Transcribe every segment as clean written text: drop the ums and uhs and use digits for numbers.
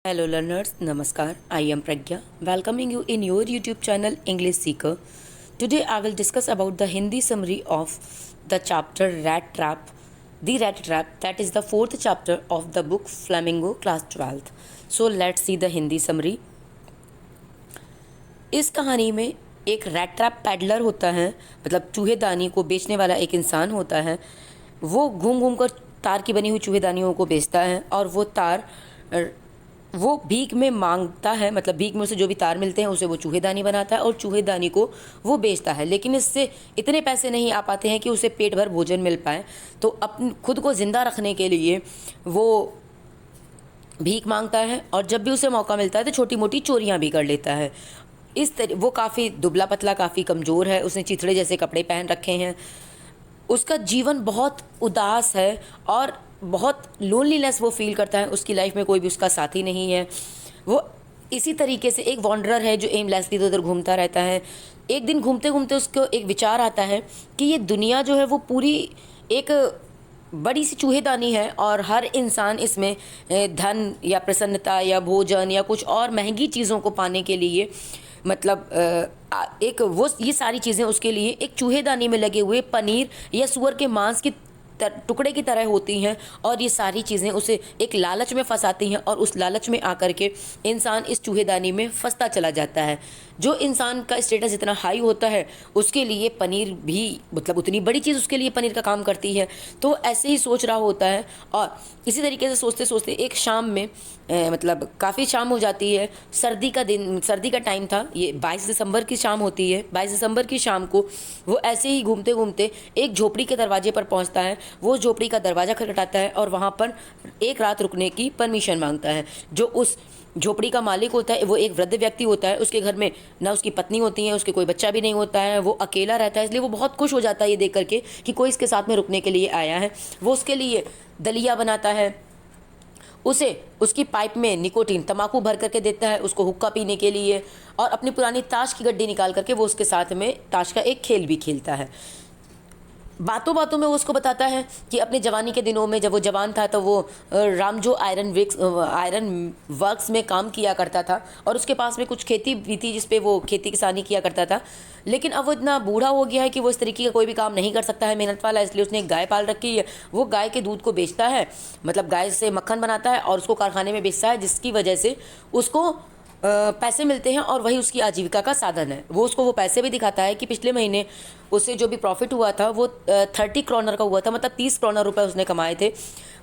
Hello learners, Namaskar. I am Pragya, welcoming you in your YouTube channel English Seeker. Today I will discuss about the Hindi summary of the chapter Rat Trap. The Rat Trap, that is the fourth chapter of the book Flamingo Class 12th. So let's see the Hindi summary. इस कहानी में एक rat trap peddler होता है, मतलब चूहेदानी को बेचने वाला एक इंसान होता है। वो घूम घूम कर तार की बनी हुई चूहेदानियों को बेचता है और वो भीख में मांगता है, मतलब भीख में उसे जो भी तार मिलते हैं उसे वो चूहेदानी बनाता है और चूहेदानी को वो बेचता है। लेकिन इससे इतने पैसे नहीं आ पाते हैं कि उसे पेट भर भोजन मिल पाए, तो अपने खुद को ज़िंदा रखने के लिए वो भीख मांगता है और जब भी उसे मौका मिलता है तो छोटी मोटी चोरियां भी कर लेता है। वो काफ़ी दुबला पतला, काफ़ी कमज़ोर है, उसने चिथड़े जैसे कपड़े पहन रखे हैं। उसका जीवन बहुत उदास है और बहुत लोनलीनेस वो फील करता है। उसकी लाइफ में कोई भी उसका साथी नहीं है। वो इसी तरीके से एक वॉन्डरर है जो एमलेसली इधर उधर घूमता रहता है। एक दिन घूमते घूमते उसको एक विचार आता है कि ये दुनिया जो है वो पूरी एक बड़ी सी चूहेदानी है और हर इंसान इसमें धन या प्रसन्नता या भोजन या कुछ और महंगी चीज़ों को पाने के लिए, मतलब एक वो ये सारी चीज़ें उसके लिए एक चूहेदानी में लगे हुए पनीर या सूअर के मांस की टुकड़े की तरह होती हैं और ये सारी चीज़ें उसे एक लालच में फंसाती हैं और उस लालच में आकर के इंसान इस चूहेदानी में फंसता चला जाता है। जो इंसान का स्टेटस इतना हाई होता है उसके लिए पनीर भी, मतलब उतनी बड़ी चीज़ उसके लिए पनीर का काम करती है। तो ऐसे ही सोच रहा होता है और इसी तरीके से सोचते सोचते एक शाम में मतलब काफ़ी शाम हो जाती है। सर्दी का दिन, सर्दी का टाइम था, ये 22 दिसंबर की शाम होती है। 22 दिसंबर की शाम को वो ऐसे ही घूमते घूमते एक झोपड़ी के दरवाजे पर पहुंचता है। वो झोपड़ी का दरवाज़ा खटखटाता है और वहाँ पर एक रात रुकने की परमिशन मांगता है। जो उस झोपड़ी का मालिक होता है वो एक वृद्ध व्यक्ति होता है। उसके घर में ना उसकी पत्नी होती है, उसके कोई बच्चा भी नहीं होता है, वो अकेला रहता है। इसलिए वो बहुत खुश हो जाता है ये देख करके कि कोई इसके साथ में रुकने के लिए आया है। वो उसके लिए दलिया बनाता है, उसे उसकी पाइप में निकोटीन तंबाकू भर करके देता है उसको हुक्का पीने के लिए, और अपनी पुरानी ताश की गड्डी निकाल करके वो उसके साथ में ताश का एक खेल भी खेलता है। बातों बातों में वो उसको बताता है कि अपने जवानी के दिनों में जब वो जवान था तो वो रामजो आयरन वर्क्स में काम किया करता था और उसके पास में कुछ खेती भी थी जिस पे वो खेती किसानी किया करता था। लेकिन अब वो इतना बूढ़ा हो गया है कि वो इस तरीके का कोई भी काम नहीं कर सकता है मेहनत वाला। इसलिए उसने एक गाय पाल रखी है। वो गाय के दूध को बेचता है, मतलब गाय से मक्खन बनाता है और उसको कारखाने में बेचता है, जिसकी वजह से उसको पैसे मिलते हैं और वही उसकी आजीविका का साधन है। वो पैसे भी दिखाता है कि पिछले महीने उसे जो भी प्रॉफिट हुआ था वो 30 क्रॉनर का हुआ था, मतलब 30 क्रॉनर रुपए उसने कमाए थे।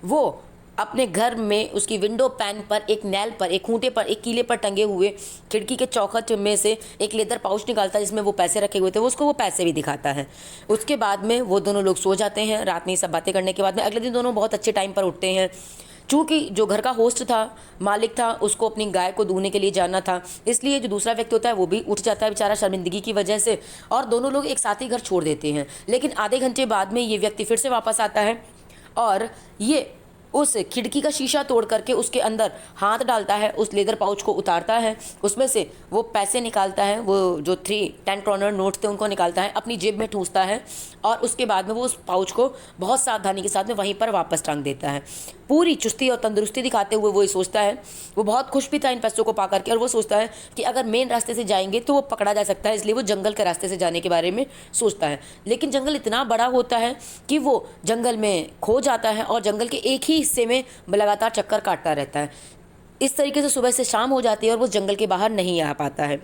वो अपने घर में उसकी विंडो पैन पर एक नैल पर, एक खूंटे पर, एक कीले पर टंगे हुए खिड़की के चौखट में से एक लेदर पाउच निकालता है जिसमें वो पैसे रखे हुए थे। वो पैसे भी दिखाता है। उसके बाद में वो दोनों लोग सो जाते हैं। रात में सब बातें करने के बाद में अगले दिन दोनों बहुत अच्छे टाइम पर उठते हैं। चूँकि जो घर का होस्ट था, मालिक था, उसको अपनी गाय को दूहने के लिए जाना था, इसलिए जो दूसरा व्यक्ति होता है वो भी उठ जाता है बेचारा शर्मिंदगी की वजह से, और दोनों लोग एक साथ ही घर छोड़ देते हैं। लेकिन आधे घंटे बाद में ये व्यक्ति फिर से वापस आता है और ये उस खिड़की का शीशा तोड़ करके उसके अंदर हाथ डालता है, उस लेदर पाउच को उतारता है, उसमें से वो पैसे निकालता है, वो जो 10 क्रॉनर नोट थे उनको निकालता है, अपनी जेब में ठूंसता है और उसके बाद में वो उस पाउच को बहुत सावधानी के साथ में वहीं पर वापस टांग देता है। पूरी चुस्ती और तंदुरुस्ती दिखाते हुए वो ये सोचता है, वो बहुत खुश भी था इन पैसों को पा करके, और वो सोचता है कि अगर मेन रास्ते से जाएंगे तो वो पकड़ा जा सकता है, इसलिए वो जंगल के रास्ते से जाने के बारे में सोचता है। लेकिन जंगल इतना बड़ा होता है कि वो जंगल में खो जाता है और जंगल के एक ही हिस्से में लगातार चक्कर काटता रहता है। इस तरीके से सुबह से शाम हो जाती है और वो जंगल के बाहर नहीं आ पाता है।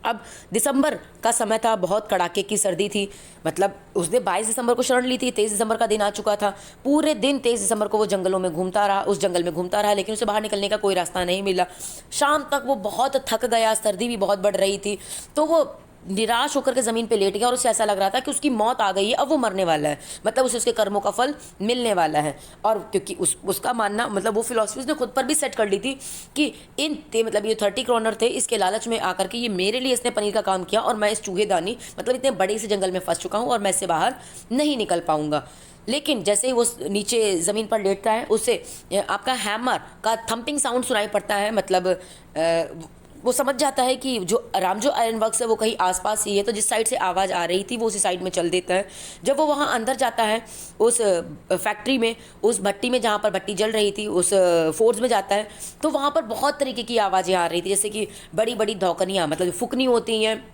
अब दिसंबर का समय था, बहुत कड़ाके की सर्दी थी, मतलब उसने 22 दिसंबर को शरण ली थी, 23 दिसंबर का दिन आ चुका था। पूरे दिन 23 दिसंबर को वो जंगलों में घूमता रहा, उस जंगल में घूमता रहा, लेकिन उसे बाहर निकलने का कोई रास्ता नहीं मिला। शाम तक वो बहुत थक गया, सर्दी भी बहुत बढ़ रही थी, तो वो निराश होकर के ज़मीन पे लेट गया और उसे ऐसा लग रहा था कि उसकी मौत आ गई है, अब वो मरने वाला है, मतलब उसे उसके कर्मों का फल मिलने वाला है। और क्योंकि उसका मानना, मतलब वो फिलॉसफी उसने खुद पर भी सेट कर ली थी कि मतलब ये 30 क्रॉनर थे, इसके लालच में आकर के ये मेरे लिए इसने पनीर का काम किया और मैं इस चूहेदानी, मतलब इतने बड़े से जंगल में फंस चुका हूँ और मैं इससे बाहर नहीं निकल पाऊंगा। लेकिन जैसे ही वो नीचे ज़मीन पर लेटता है, उसे आपका हैमर का थंपिंग साउंड सुनाई पड़ता है, मतलब वो समझ जाता है कि जो रामजो आयरन वर्क्स है वो कहीं आसपास ही है, तो जिस साइड से आवाज़ आ रही थी वो उसी साइड में चल देता है। जब वो वहाँ अंदर जाता है उस फैक्ट्री में, उस भट्टी में जहाँ पर भट्टी जल रही थी, उस फोर्ज में जाता है, तो वहाँ पर बहुत तरीके की आवाज़ें आ रही थी, जैसे कि बड़ी बड़ी धौकनियाँ, मतलब फुकनी होती हैं,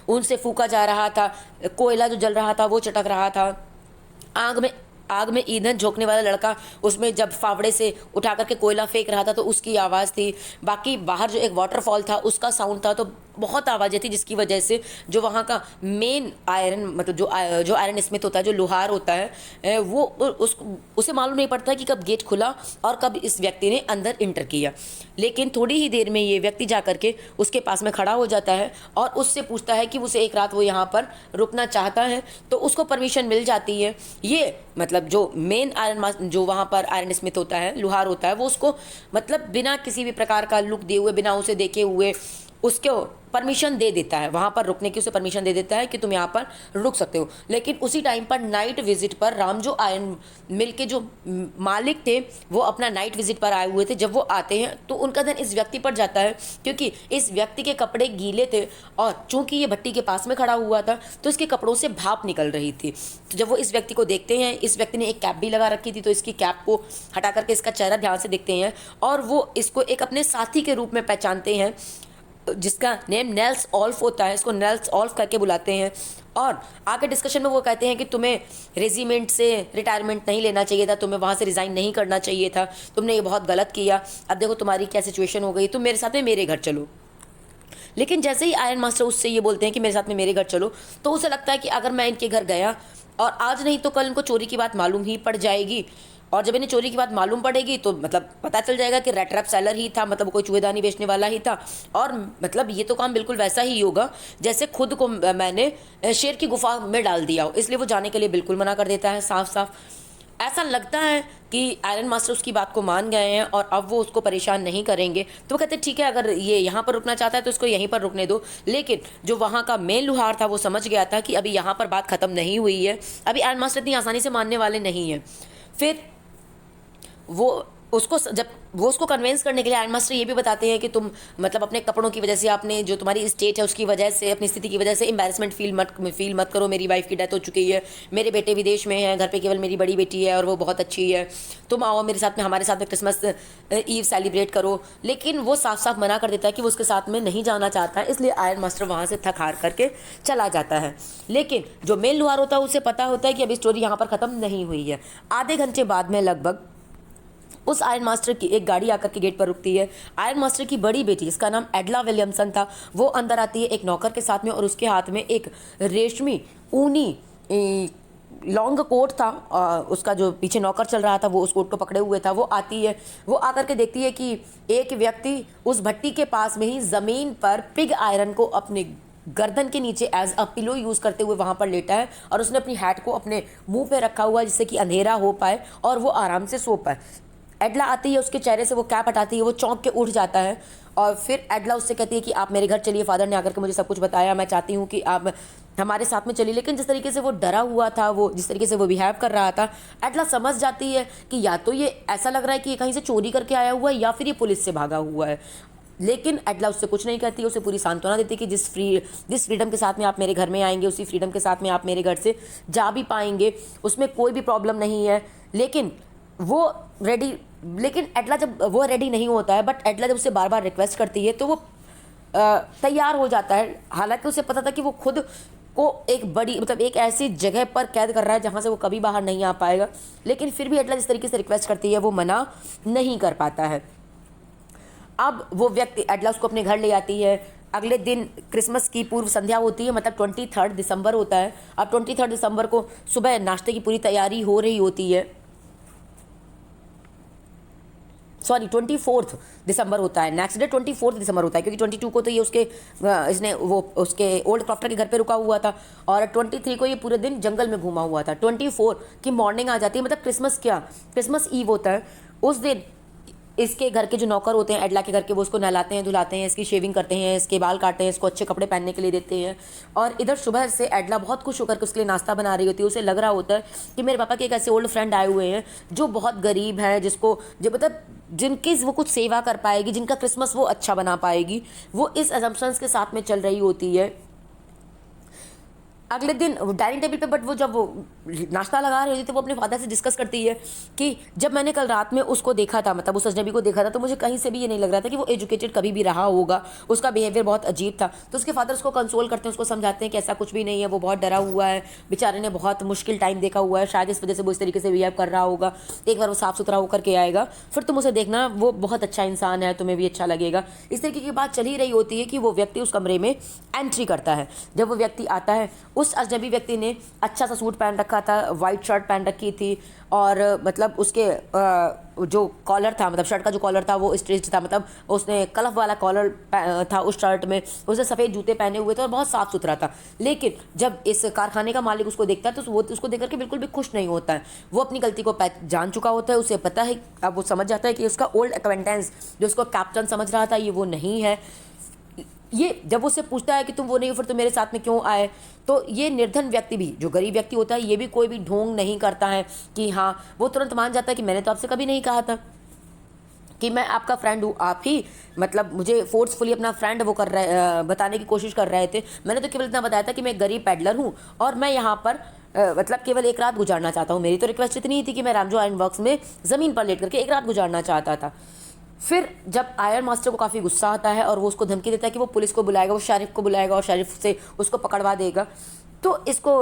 उनसे फूका जा रहा था, कोयला जो जल रहा था वो चटक रहा था, आग में ईंधन झोंकने वाला लड़का उसमें जब फावड़े से उठा करके कोयला फेंक रहा था तो उसकी आवाज़ थी। बाकी बाहर जो एक वाटरफॉल था उसका साउंड था। तो बहुत आवाज़ें थी, जिसकी वजह से जो वहाँ का मेन आयरन, मतलब जो आयरन स्मिथ होता है, जो लोहार होता है, वो उसे मालूम नहीं पड़ता कि कब गेट खुला और कब इस व्यक्ति ने अंदर इंटर किया। लेकिन थोड़ी ही देर में ये व्यक्ति जा करके उसके पास में खड़ा हो जाता है और उससे पूछता है कि उसे एक रात वो यहाँ पर रुकना चाहता है, तो उसको परमिशन मिल जाती है। ये मतलब जो मेन आयरन, जो वहाँ पर आयरन स्मिथ होता है, लोहार होता है, वो उसको मतलब बिना किसी भी प्रकार का लुक दिए हुए, बिना उसे देखे हुए उसको परमिशन दे देता है, वहाँ पर रुकने की उसे परमिशन दे देता है कि तुम यहाँ पर रुक सकते हो। लेकिन उसी टाइम पर नाइट विजिट पर रामजो आयरन मिल के जो मालिक थे वो अपना नाइट विजिट पर आए हुए थे। जब वो आते हैं तो उनका ध्यान इस व्यक्ति पर जाता है, क्योंकि इस व्यक्ति के कपड़े गीले थे और चूंकि ये भट्टी के पास में खड़ा हुआ था तो इसके कपड़ों से भाप निकल रही थी। तो जब वो इस व्यक्ति को देखते हैं, इस व्यक्ति ने एक कैप भी लगा रखी थी, तो इसकी कैप को हटा करके इसका चेहरा ध्यान से देखते हैं और वो इसको एक अपने साथी के रूप में पहचानते हैं, जिसका नेम नेल्स ऑल्फ होता है। इसको नेल्स ऑल्फ करके बुलाते हैं और आगे डिस्कशन में वो कहते हैं कि तुम्हें रेजिमेंट से रिटायरमेंट नहीं लेना चाहिए था, तुम्हें वहाँ से रिज़ाइन नहीं करना चाहिए था, तुमने ये बहुत गलत किया, अब देखो तुम्हारी क्या सिचुएशन हो गई, तुम मेरे साथ में मेरे घर चलो। लेकिन जैसे ही आयरन मास्टर उससे ये बोलते हैं कि मेरे साथ में मेरे घर चलो, तो उसे लगता है कि अगर मैं इनके घर गया और आज नहीं तो कल इनको चोरी की बात मालूम ही पड़ जाएगी, और जब इन्हें चोरी की बात मालूम पड़ेगी तो मतलब पता चल जाएगा कि रेट रैप सेलर ही था, मतलब कोई चूहेदानी बेचने वाला ही था। और मतलब ये तो काम बिल्कुल वैसा ही होगा जैसे खुद को मैंने शेर की गुफा में डाल दिया हो, इसलिए वो जाने के लिए बिल्कुल मना कर देता है साफ साफ। ऐसा लगता है कि आयरन मास्टर उसकी बात को मान गए हैं और अब वो उसको परेशान नहीं करेंगे, तो वो कहते हैं ठीक है, अगर ये यहाँ पर रुकना चाहता है तो इसको यहीं पर रुकने दो। लेकिन जो वहाँ का मेन लोहार था वो समझ गया था कि अभी यहाँ पर बात ख़त्म नहीं हुई है, अभी आयरन मास्टर इतनी आसानी से मानने वाले नहीं हैं। फिर जब वो उसको कन्विंस करने के लिए आयरन मास्टर ये भी बताते हैं कि तुम मतलब अपने कपड़ों की वजह से, आपने जो तुम्हारी स्टेट है उसकी वजह से, अपनी स्थिति की वजह से एम्बैरसमेंट फील मत करो। मेरी वाइफ की डेथ हो चुकी है, मेरे बेटे विदेश में हैं, घर पे केवल मेरी बड़ी बेटी है और वो बहुत अच्छी है, तुम आओ मेरे साथ में, हमारे साथ में क्रिसमस ईव सेलिब्रेट करो। लेकिन वो साफ साफ मना कर देता है कि वो उसके साथ में नहीं जाना चाहता है, इसलिए आयरन मास्टर वहाँ से थक हार करके चला जाता है। लेकिन जो मेन लोहार होता है उसे पता होता है कि अभी स्टोरी यहाँ पर ख़त्म नहीं हुई है। आधे घंटे बाद में लगभग उस आयरन मास्टर की एक गाड़ी आकर के गेट पर रुकती है। आयरन मास्टर की बड़ी बेटी, जिसका नाम एडला विलियमसन था, वो अंदर आती है एक नौकर के साथ में और उसके हाथ में एक रेशमी ऊनी लॉन्ग कोट था। उसका जो पीछे नौकर चल रहा था वो उस कोट को पकड़े हुए था। वो आती है, वो आकर के देखती है कि एक व्यक्ति उस भट्टी के पास में ही ज़मीन पर पिग आयरन को अपने गर्दन के नीचे एज अ पिलो यूज़ करते हुए वहाँ पर लेटा है और उसने अपनी हैट को अपने मुंह पे रखा हुआ है जिससे कि अंधेरा हो पाए और वो आराम से सो पाए। एडला आती है, उसके चेहरे से वो कैप हटाती है, वो चौंक के उठ जाता है और फिर एडला उससे कहती है कि आप मेरे घर चलिए, फादर ने आकर के मुझे सब कुछ बताया, मैं चाहती हूँ कि आप हमारे साथ में चलिए। लेकिन जिस तरीके से वो डरा हुआ था, वो जिस तरीके से वो बिहेव कर रहा था, एडला समझ जाती है कि या तो ये ऐसा लग रहा है कि ये कहीं से चोरी करके आया हुआ है या फिर ये पुलिस से भागा हुआ है। लेकिन एडला उससे कुछ नहीं कहती, उसे पूरी सांत्वना देती कि जिस फ्रीडम के साथ में आप मेरे घर में आएंगे उसी फ्रीडम के साथ में आप मेरे घर से जा भी पाएंगे, उसमें कोई भी प्रॉब्लम नहीं है। लेकिन एडला जब वो रेडी नहीं होता है, बट एडला जब उसे बार बार रिक्वेस्ट करती है तो वो तैयार हो जाता है। हालांकि उसे पता था कि वो खुद को एक बड़ी मतलब एक ऐसी जगह पर कैद कर रहा है जहाँ से वो कभी बाहर नहीं आ पाएगा, लेकिन फिर भी एडला जिस तरीके से रिक्वेस्ट करती है वो मना नहीं कर पाता है। अब वो व्यक्ति एडला उसको अपने घर ले आती है। अगले दिन क्रिसमस की पूर्व संध्या होती है, मतलब 23 दिसंबर होता है। अब 23 दिसंबर को सुबह नाश्ते की पूरी तैयारी हो रही होती है, 24 दिसंबर होता है। नेक्स्ट डे 24 दिसंबर होता है, क्योंकि 22 को तो ये उसके ओल्ड क्रॉफ्टर के घर पे रुका हुआ था और 23 को ये पूरे दिन जंगल में घूमा हुआ था। 24 की मॉर्निंग आ जाती है, मतलब क्रिसमस ईव होता है। उस दिन इसके घर के जो नौकर होते हैं एडला के घर के, वो उसको नहलाते हैं, धुलाते हैं, इसकी शेविंग करते हैं, इसके बाल काटते हैं, इसको अच्छे कपड़े पहनने के लिए देते हैं। और इधर सुबह से एडला बहुत खुश होकर के उसके लिए नाश्ता बना रही होती है। उसे लग रहा होता है कि मेरे पापा के एक ऐसे ओल्ड फ्रेंड आए हुए हैं जो बहुत गरीब है, जिसको जो मतलब जिनकी वो कुछ सेवा कर पाएगी, जिनका क्रिसमस वो अच्छा बना पाएगी। वो इस असम्पशंस के साथ में चल रही होती है। अगले दिन डाइनिंग टेबल पे, बट वो जब वो नाश्ता लगा रही होती तो वो अपने फादर से डिस्कस करती है कि जब मैंने कल रात में उसको देखा था, मतलब उस अजनबी को देखा था, तो मुझे कहीं से भी ये नहीं लग रहा था कि वो एजुकेटेड कभी भी रहा होगा। उसका बिहेवियर बहुत अजीब था। तो उसके फादर उसको कंसोल करते हैं, उसको समझाते हैं कि ऐसा कुछ भी नहीं है, वो बहुत डरा हुआ है, बेचारे ने बहुत मुश्किल टाइम देखा हुआ है, शायद इस वजह से वो इस तरीके से बिहेव कर रहा होगा। एक बार वो साफ सुथरा होकर के आएगा, फिर तुम उसे देखना, वो बहुत अच्छा इंसान है, तुम्हें भी अच्छा लगेगा। इस तरीके की बात चल ही रही होती है कि वो व्यक्ति उस कमरे में एंट्री करता है। जब वो व्यक्ति आता है, उस अजनबी व्यक्ति ने अच्छा सा सूट पहन रखा था, वाइट शर्ट पहन रखी थी, और मतलब उसके जो कॉलर था, मतलब शर्ट का जो कॉलर था वो स्ट्रेच था, मतलब उसने कलफ वाला कॉलर था उस शर्ट में। उसने सफ़ेद जूते पहने हुए थे और बहुत साफ़ सुथरा था। लेकिन जब इस कारखाने का मालिक उसको देखता है तो वो उसको देख करके बिल्कुल भी खुश नहीं होता है। वो अपनी गलती को जान चुका होता है, उसे पता है, अब वो समझ जाता है कि उसका ओल्ड एक्वेंटेंस जो उसको कैप्टन समझ रहा था, ये वो नहीं है। ये जब उससे पूछता है कि तुम वो नहीं हो, फिर तुम मेरे साथ में क्यों आए, तो ये निर्धन व्यक्ति भी, जो गरीब व्यक्ति होता है, ये भी कोई भी ढोंग नहीं करता है कि हाँ, वो तुरंत मान जाता है कि मैंने तो आपसे कभी नहीं कहा था कि मैं आपका फ्रेंड हूँ। आप ही मतलब मुझे फोर्सफुली अपना फ्रेंड वो कर रहे बताने की कोशिश कर रहे थे। मैंने तो केवल इतना बताया था कि मैं गरीब पैडलर हूँ और मैं यहाँ पर मतलब केवल एक रात गुजारना चाहता हूँ। मेरी तो रिक्वेस्ट इतनी ही थी कि मैं रामजो आयरन वर्क्स में ज़मीन पर लेट करके एक रात गुजारना चाहता था। फिर जब आयरन मास्टर को काफ़ी गुस्सा आता है और वो उसको धमकी देता है कि वो पुलिस को बुलाएगा, वो शरीफ को बुलाएगा और शरीफ से उसको पकड़वा देगा, तो इसको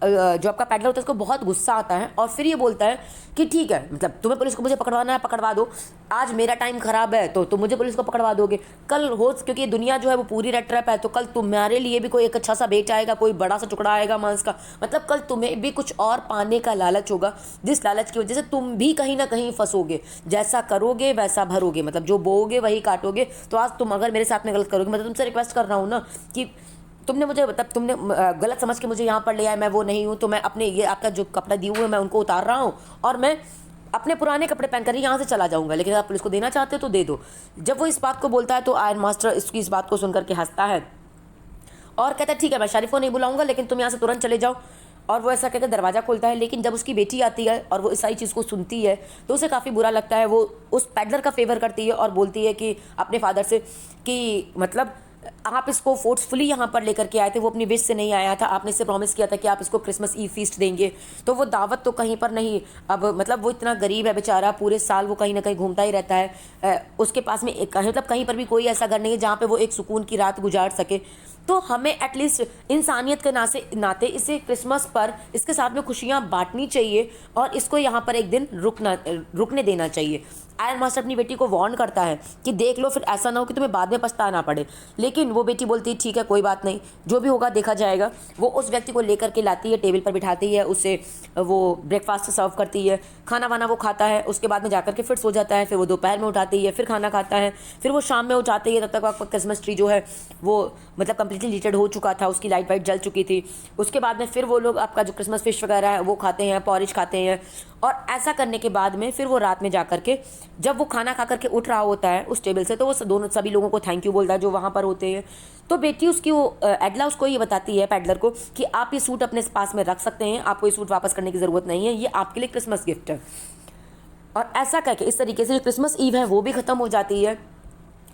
जो आपका पैडलर होता है उसको बहुत गुस्सा आता है और फिर ये बोलता है कि ठीक है, मतलब तुम्हें पुलिस को मुझे पकड़वाना है, पकड़वा दो। आज मेरा टाइम ख़राब है तो तुम मुझे पुलिस को पकड़वा दोगे, कल हो, क्योंकि ये दुनिया जो है वो पूरी रेड ट्रैप है, तो कल तुम्हारे लिए भी कोई एक अच्छा सा बेच आएगा, कोई बड़ा सा टुकड़ा आएगा मांस का, मतलब कल तुम्हें भी कुछ और पाने का लालच होगा, जिस लालच की वजह से तुम भी कहीं ना कहीं फंसोगे। जैसा करोगे वैसा भरोगे, मतलब जो बोओगे वही काटोगे। तो आज तुम अगर मेरे साथ में गलत करोगे, मतलब तुमसे रिक्वेस्ट कर रहा हूँ ना कि तुमने मुझे, मतलब तुमने गलत समझ के मुझे यहाँ पर ले आया, मैं वो नहीं हूँ, तो मैं अपने ये आपका जो कपड़ा दिए हुए हैं मैं उनको उतार रहा हूँ और मैं अपने पुराने कपड़े पहनकर यहाँ से चला जाऊँगा, लेकिन आप पुलिस को देना चाहते हो तो दे दो। जब वो इस बात को बोलता है तो आयरन मास्टर इसकी इस बात को सुनकर के हंसता है और कहता है ठीक है, मैं शरीफ को नहीं बुलाऊंगा, लेकिन तुम यहाँ से तुरंत चले जाओ। और वो ऐसा कहकर दरवाज़ा खोलता है। लेकिन जब उसकी बेटी आती है और वो इस सारी चीज़ को सुनती है तो उसे काफ़ी बुरा लगता है। वो उस पैडलर का फेवर करती है और बोलती है कि अपने फादर से कि मतलब आप इसको फोर्सफुली यहाँ पर लेकर के आए थे, वो अपनी विश से नहीं आया था, आपने इससे प्रॉमिस किया था कि आप इसको क्रिसमस ईव फीस्ट देंगे, तो वो दावत तो कहीं पर नहीं। अब मतलब वो इतना गरीब है बेचारा, पूरे साल वो कहीं ना कहीं घूमता ही रहता है, उसके पास में एक मतलब कहीं पर भी कोई ऐसा घर नहीं है जहाँ पे वो एक सुकून की रात गुजार सके। तो हमें एटलीस्ट इंसानियत के नाते इसे क्रिसमस पर इसके साथ में खुशियाँ बांटनी चाहिए और इसको यहाँ पर एक दिन रुकने देना चाहिए। आयरन मास्टर अपनी बेटी को वार्न करता है कि देख लो, फिर ऐसा ना हो कि तुम्हें बाद में पछताना पड़े। लेकिन वो बेटी बोलती है ठीक है, कोई बात नहीं, जो भी होगा देखा जाएगा। वो उस व्यक्ति को लेकर के लाती है, टेबल पर बिठाती है, उसे वो ब्रेकफास्ट सर्व करती है, खाना वाना वो खाता है, उसके बाद में जाकर के फिर सो जाता है। फिर वो दोपहर में उठाती है, फिर खाना खाता है, फिर वो शाम में उठाती है। तब तक आपका क्रिसमस ट्री जो है वो मतलब कम्प्लीटली लीटेड हो चुका था, उसकी लाइट वाइट जल चुकी थी। उसके बाद में फिर वो लोग आपका जो क्रिसमस फिश वगैरह है वो खाते हैं, पॉरिज खाते हैं। और ऐसा करने के बाद में फिर वो रात में जाकर के जब वो खाना खा करके उठ रहा होता है उस टेबल से, तो वो सभी लोगों को थैंक यू बोलता है जो वहाँ पर होते हैं। तो बेटी उसकी वो एडला उसको ये बताती है पैडलर को कि आप ये सूट अपने पास में रख सकते हैं, आपको ये सूट वापस करने की ज़रूरत नहीं है, ये आपके लिए क्रिसमस गिफ्ट है। और ऐसा करके इस तरीके से जो क्रिसमस ईव है वो भी ख़त्म हो जाती है।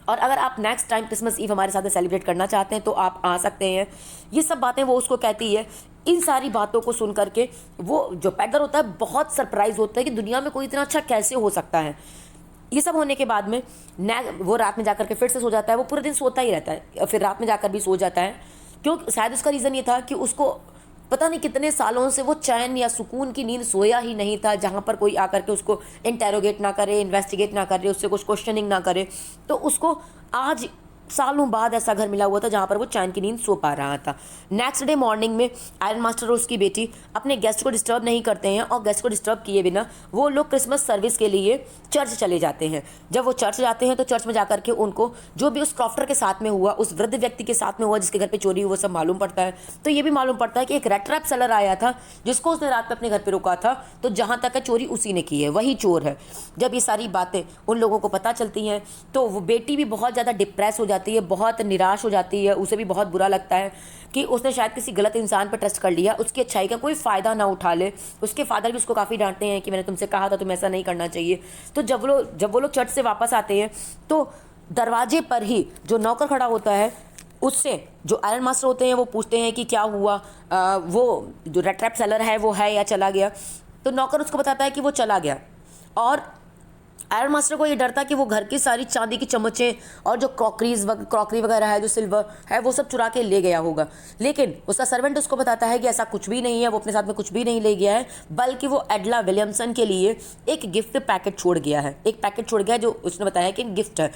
और अगर आप नेक्स्ट टाइम क्रिसमस ईव हमारे साथ सेलिब्रेट करना चाहते हैं तो आप आ सकते हैं। ये सब बातें वो उसको कहती है। इन सारी बातों को सुन करके वो जो पैडलर होता है बहुत सरप्राइज होता है कि दुनिया में कोई इतना अच्छा कैसे हो सकता है। ये सब होने के बाद में वो रात में जाकर के फिर से सो जाता है। वो पूरे दिन सोता ही रहता है, फिर रात में जाकर भी सो जाता है। क्यों? शायद उसका रीज़न ये था कि उसको पता नहीं कितने सालों से वो चैन या सुकून की नींद सोया ही नहीं था, जहाँ पर कोई आकर के उसको इंटेरोगेट ना करे, इन्वेस्टिगेट ना करे, उससे कुछ क्वेश्चनिंग ना करे। तो उसको आज सालों बाद ऐसा घर मिला हुआ था जहाँ पर वो चैन की नींद सो पा रहा था। नेक्स्ट डे मॉर्निंग में आयरन मास्टर और उसकी बेटी अपने गेस्ट को डिस्टर्ब नहीं करते हैं और गेस्ट को डिस्टर्ब किए बिना वो लोग क्रिसमस सर्विस के लिए चर्च चले जाते हैं। जब वो चर्च जाते हैं तो चर्च में जाकर के उनको जो भी उस क्रॉफ्टर के साथ में हुआ, उस वृद्ध व्यक्ति के साथ में हुआ जिसके घर पे चोरी हुई, वो सब मालूम पड़ता है। तो ये भी मालूम पड़ता है कि एक रैट ट्रैप सेलर आया था जिसको उसने रात में अपने घर पे रोका था, तो जहाँ तक है चोरी उसी ने की है, वही चोर है। जब ये सारी बातें उन लोगों को पता चलती हैं तो वो बेटी भी बहुत ज़्यादा डिप्रेस हो जाती है, बहुत निराश हो जाती है, उसे भी बहुत बुरा लगता है कि उसने शायद किसी गलत इंसान पर ट्रस्ट कर लिया, उसकी अच्छाई का कोई फ़ायदा ना उठा ले। उसके फादर भी उसको काफ़ी डांटते हैं कि मैंने तुमसे कहा था तुम्हें ऐसा नहीं करना चाहिए। तो जब वो लोग चर्च से वापस आते हैं तो दरवाजे पर ही जो नौकर खड़ा होता है उससे जो आयरन मास्टर होते हैं वो पूछते हैं कि क्या हुआ, वो जो रेड ट्रैप सेलर है वो है या चला गया। तो नौकर उसको बताता है कि वो चला गया और आयरन मास्टर को ये डर था कि वो घर की सारी चांदी की चम्मचें और जो क्रॉकरी वगैरह है, जो सिल्वर है, वो सब चुरा के ले गया होगा। लेकिन उसका सर्वेंट उसको बताता है कि ऐसा कुछ भी नहीं है, वो अपने साथ में कुछ भी नहीं ले गया है, बल्कि वो एडला विलियमसन के लिए एक गिफ्ट पैकेट छोड़ गया है। एक पैकेट छोड़ गया है जो उसने बताया कि गिफ्ट है।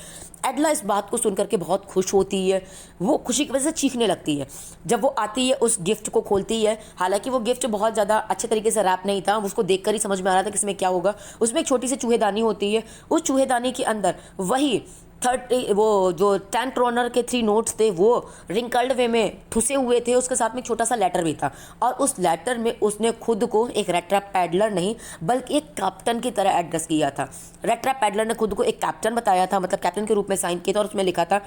एडला इस बात को सुनकर के बहुत खुश होती है, वो खुशी की वजह से चीखने लगती है। जब वो आती है उस गिफ्ट को खोलती है, हालांकि वो गिफ्ट बहुत ज़्यादा अच्छे तरीके से रैप नहीं था, उसको देखकर ही समझ में आ रहा था कि इसमें क्या होगा। उसमें एक छोटी सी चूहेदानी होती है, उस चूहेदानी के अंदर वही 30 वो जो 10 क्रोनर के 3 नोट्स थे वो रिंकल्ड वे में ठुसे हुए थे। उसके साथ में एक छोटा सा लेटर भी था और उस लेटर में उसने खुद को एक रेड ट्रैप पैडलर नहीं बल्कि एक कैप्टन की तरह एड्रेस किया था। रेड ट्रैप पैडलर ने खुद को एक कैप्टन बताया था, मतलब कैप्टन के रूप में साइन किया था और उसमें लिखा था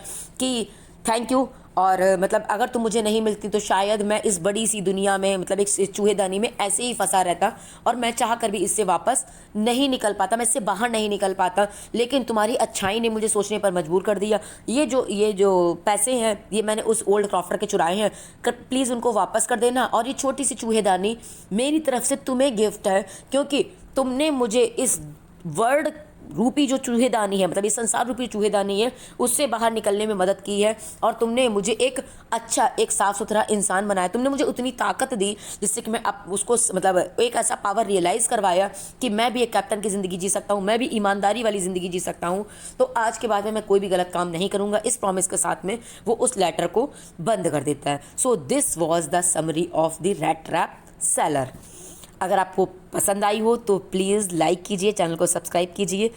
कि थैंक यू, और मतलब अगर तुम मुझे नहीं मिलती तो शायद मैं इस बड़ी सी दुनिया में, मतलब एक चूहेदानी में ऐसे ही फंसा रहता और मैं चाह कर भी इससे वापस नहीं निकल पाता, मैं इससे बाहर नहीं निकल पाता। लेकिन तुम्हारी अच्छाई ने मुझे सोचने पर मजबूर कर दिया। ये जो पैसे हैं ये मैंने उस ओल्ड क्रॉफ्टर के चुराए हैं, प्लीज़ उनको वापस कर देना। और ये छोटी सी चूहेदानी मेरी तरफ से तुम्हें गिफ्ट है, क्योंकि तुमने मुझे इस वर्ल्ड रूपी जो चूहेदानी है, मतलब ये संसार रूपी चूहेदानी है, उससे बाहर निकलने में मदद की है और तुमने मुझे एक अच्छा, एक साफ़ सुथरा इंसान बनाया। तुमने मुझे उतनी ताकत दी जिससे कि मैं अब उसको, मतलब एक ऐसा पावर रियलाइज़ करवाया कि मैं भी एक कैप्टन की ज़िंदगी जी सकता हूँ, मैं भी ईमानदारी वाली ज़िंदगी जी सकता हूँ। तो आज के बाद में मैं कोई भी गलत काम नहीं करूँगा, इस प्रॉमिस के साथ में वो उस लेटर को बंद कर देता है। So this was the summary of the red trap seller. अगर आपको पसंद आई हो तो प्लीज़ लाइक कीजिए, चैनल को सब्सक्राइब कीजिए।